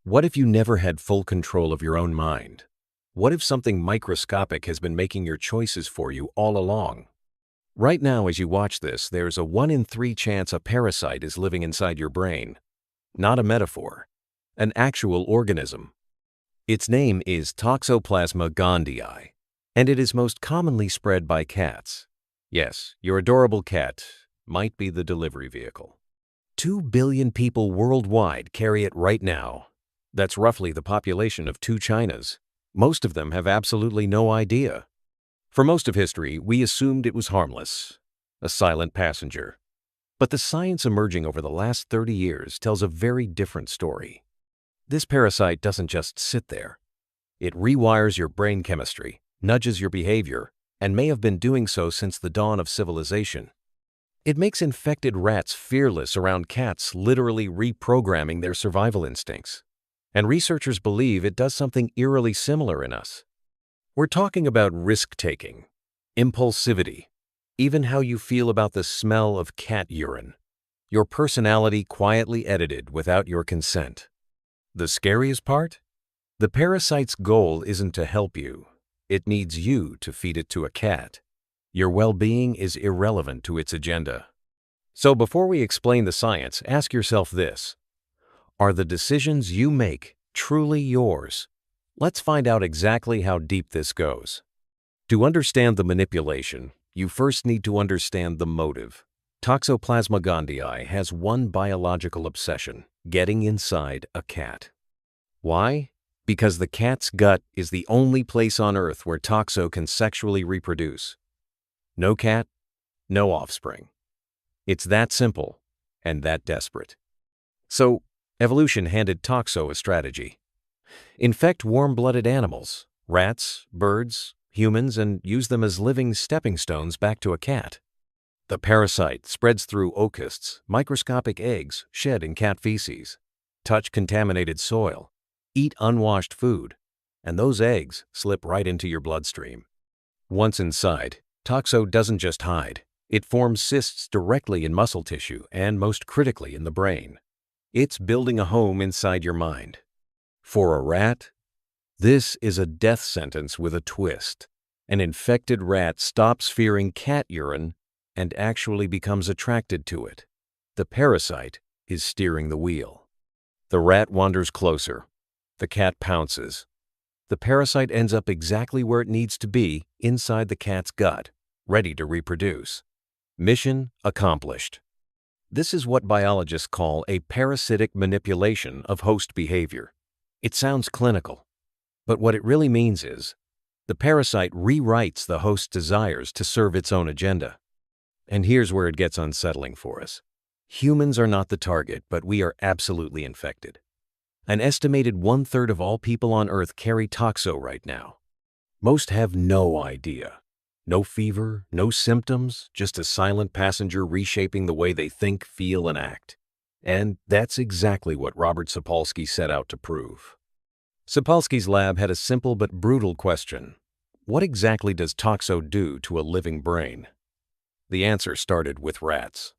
What if you never had full control of your own mind? What if something microscopic has been making your choices for you all along? Right now, as you watch this, there's a 1 in 3 chance a parasite is living inside your brain. Not a metaphor, an actual organism. Its name is Toxoplasma gondii, and it is most commonly spread by cats. Yes, your adorable cat might be the delivery vehicle. 2 billion people worldwide carry it right now. That's roughly the population of 2 Chinas. Most of them have absolutely no idea. For most of history, we assumed it was harmless, a silent passenger. But the science emerging over the last 30 years tells a very different story. This parasite doesn't just sit there. It rewires your brain chemistry, nudges your behavior, and may have been doing so since the dawn of civilization. It makes infected rats fearless around cats, literally reprogramming their survival instincts. And researchers believe it does something eerily similar in us. We're talking about risk-taking, impulsivity, even how you feel about the smell of cat urine. Your personality quietly edited without your consent. The scariest part? The parasite's goal isn't to help you. It needs you to feed it to a cat. Your well-being is irrelevant to its agenda. So before we explain the science, ask yourself this. Are the decisions you make truly yours? Let's find out exactly how deep this goes. To understand the manipulation, you first need to understand the motive. Toxoplasma gondii has one biological obsession: getting inside a cat. Why? Because the cat's gut is the only place on Earth where Toxo can sexually reproduce. No cat, no offspring. It's that simple and that desperate. So, evolution handed Toxo a strategy. Infect warm-blooded animals, rats, birds, humans, and use them as living stepping stones back to a cat. The parasite spreads through oocysts, microscopic eggs shed in cat feces, touch contaminated soil, eat unwashed food, and those eggs slip right into your bloodstream. Once inside, Toxo doesn't just hide. It forms cysts directly in muscle tissue and, most critically, in the brain. It's building a home inside your mind. For a rat, this is a death sentence with a twist. An infected rat stops fearing cat urine and actually becomes attracted to it. The parasite is steering the wheel. The rat wanders closer. The cat pounces. The parasite ends up exactly where it needs to be, inside the cat's gut, ready to reproduce. Mission accomplished. This is what biologists call a parasitic manipulation of host behavior. It sounds clinical, but what it really means is the parasite rewrites the host's desires to serve its own agenda. And here's where it gets unsettling for us. Humans are not the target, but we are absolutely infected. An estimated 1/3 of all people on Earth carry Toxo right now. Most have no idea. No fever, no symptoms, just a silent passenger reshaping the way they think, feel, and act. And that's exactly what Robert Sapolsky set out to prove. Sapolsky's lab had a simple but brutal question. What exactly does Toxo do to a living brain? The answer started with rats.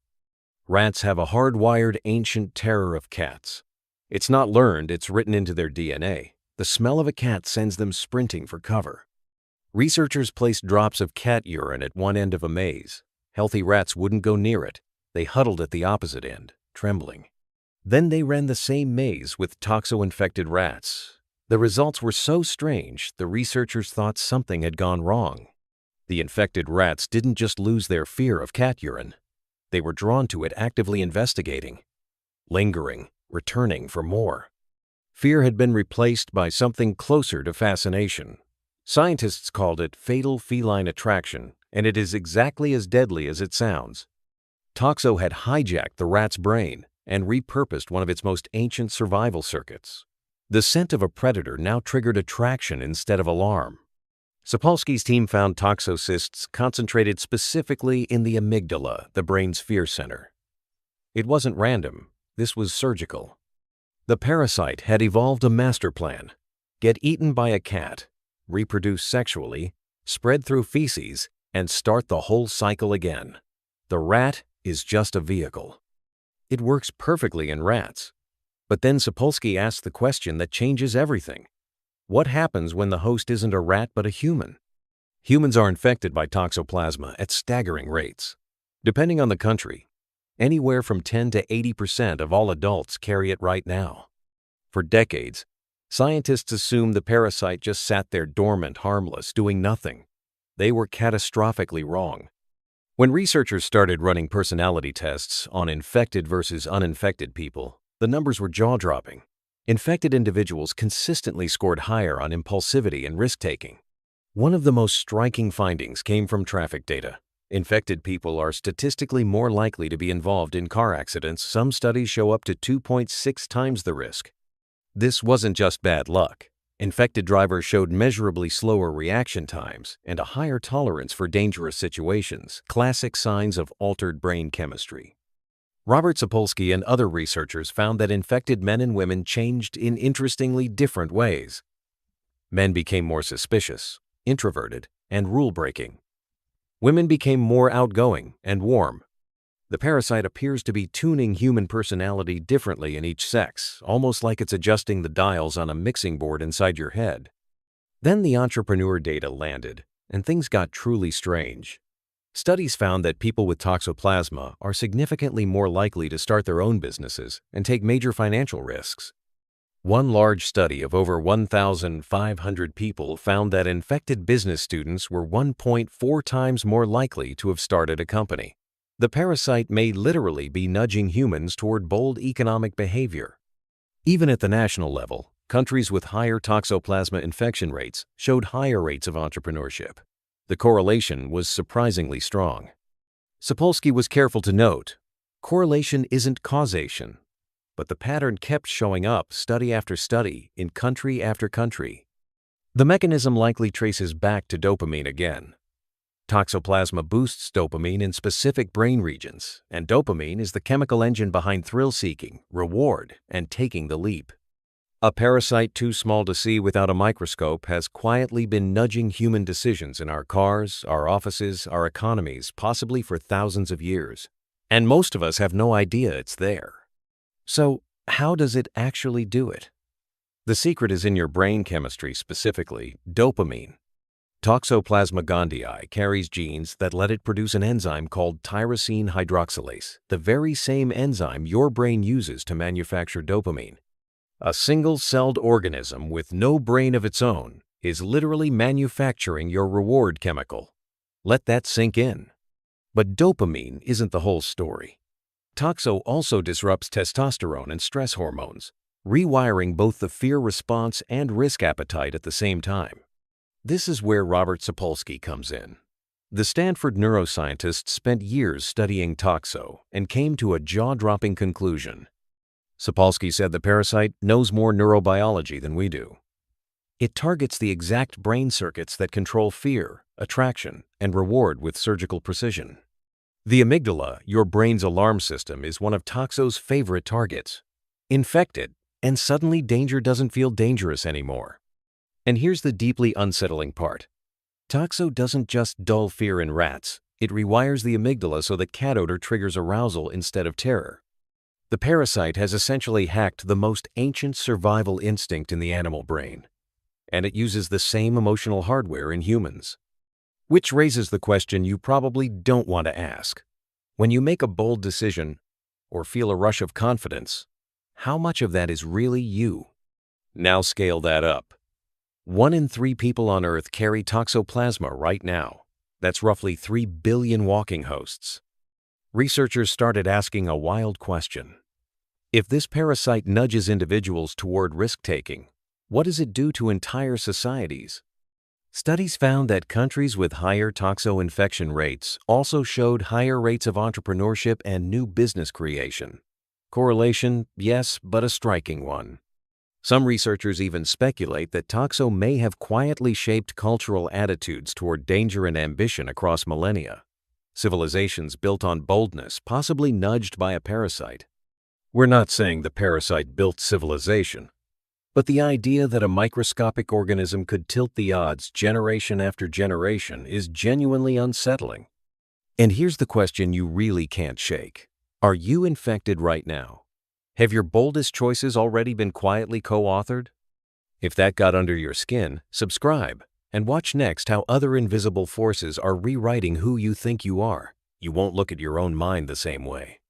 Rats have a hardwired ancient terror of cats. It's not learned, it's written into their DNA. The smell of a cat sends them sprinting for cover. Researchers placed drops of cat urine at one end of a maze. Healthy rats wouldn't go near it. They huddled at the opposite end, trembling. Then they ran the same maze with Toxo-infected rats. The results were so strange, the researchers thought something had gone wrong. The infected rats didn't just lose their fear of cat urine. They were drawn to it, actively investigating, lingering, returning for more. Fear had been replaced by something closer to fascination. Scientists called it fatal feline attraction, and it is exactly as deadly as it sounds. Toxo had hijacked the rat's brain and repurposed one of its most ancient survival circuits. The scent of a predator now triggered attraction instead of alarm. Sapolsky's team found toxocysts concentrated specifically in the amygdala, the brain's fear center. It wasn't random. This was surgical. The parasite had evolved a master plan. Get eaten by a cat, reproduce sexually, spread through feces, and start the whole cycle again. The rat is just a vehicle. It works perfectly in rats. But then Sapolsky asks the question that changes everything. What happens when the host isn't a rat but a human? Humans are infected by Toxoplasma at staggering rates. Depending on the country, anywhere from 10 to 80% of all adults carry it right now. For decades, scientists assumed the parasite just sat there dormant, harmless, doing nothing. They were catastrophically wrong. When researchers started running personality tests on infected versus uninfected people, the numbers were jaw-dropping. Infected individuals consistently scored higher on impulsivity and risk-taking. One of the most striking findings came from traffic data. Infected people are statistically more likely to be involved in car accidents. Some studies show up to 2.6 times the risk. This wasn't just bad luck. Infected drivers showed measurably slower reaction times and a higher tolerance for dangerous situations, classic signs of altered brain chemistry. Robert Sapolsky and other researchers found that infected men and women changed in interestingly different ways. Men became more suspicious, introverted, and rule-breaking. Women became more outgoing and warm. The parasite appears to be tuning human personality differently in each sex, almost like it's adjusting the dials on a mixing board inside your head. Then the entrepreneur data landed, and things got truly strange. Studies found that people with Toxoplasma are significantly more likely to start their own businesses and take major financial risks. One large study of over 1,500 people found that infected business students were 1.4 times more likely to have started a company. The parasite may literally be nudging humans toward bold economic behavior. Even at the national level, countries with higher Toxoplasma infection rates showed higher rates of entrepreneurship. The correlation was surprisingly strong. Sapolsky was careful to note, correlation isn't causation. But the pattern kept showing up study after study in country after country. The mechanism likely traces back to dopamine again. Toxoplasma boosts dopamine in specific brain regions, and dopamine is the chemical engine behind thrill-seeking, reward, and taking the leap. A parasite too small to see without a microscope has quietly been nudging human decisions in our cars, our offices, our economies, possibly for thousands of years. And most of us have no idea it's there. So, how does it actually do it? The secret is in your brain chemistry, specifically dopamine. Toxoplasma gondii carries genes that let it produce an enzyme called tyrosine hydroxylase, the very same enzyme your brain uses to manufacture dopamine. A single-celled organism with no brain of its own is literally manufacturing your reward chemical. Let that sink in. But dopamine isn't the whole story. Toxo also disrupts testosterone and stress hormones, rewiring both the fear response and risk appetite at the same time. This is where Robert Sapolsky comes in. The Stanford neuroscientist spent years studying Toxo and came to a jaw-dropping conclusion. Sapolsky said the parasite knows more neurobiology than we do. It targets the exact brain circuits that control fear, attraction, and reward with surgical precision. The amygdala, your brain's alarm system, is one of Toxo's favorite targets. Infect it, and suddenly danger doesn't feel dangerous anymore. And here's the deeply unsettling part. Toxo doesn't just dull fear in rats, it rewires the amygdala so that cat odor triggers arousal instead of terror. The parasite has essentially hacked the most ancient survival instinct in the animal brain, and it uses the same emotional hardware in humans. Which raises the question you probably don't want to ask. When you make a bold decision or feel a rush of confidence, how much of that is really you? Now scale that up. 1 in 3 people on Earth carry Toxoplasma right now. That's roughly 3 billion walking hosts. Researchers started asking a wild question. If this parasite nudges individuals toward risk-taking, what does it do to entire societies? Studies found that countries with higher toxo infection rates also showed higher rates of entrepreneurship and new business creation. Correlation, yes, but a striking one. Some researchers even speculate that toxo may have quietly shaped cultural attitudes toward danger and ambition across millennia. Civilizations built on boldness, possibly nudged by a parasite. We're not saying the parasite built civilization. But the idea that a microscopic organism could tilt the odds generation after generation is genuinely unsettling. And here's the question you really can't shake. Are you infected right now? Have your boldest choices already been quietly co-authored? If that got under your skin, subscribe and watch next how other invisible forces are rewriting who you think you are. You won't look at your own mind the same way.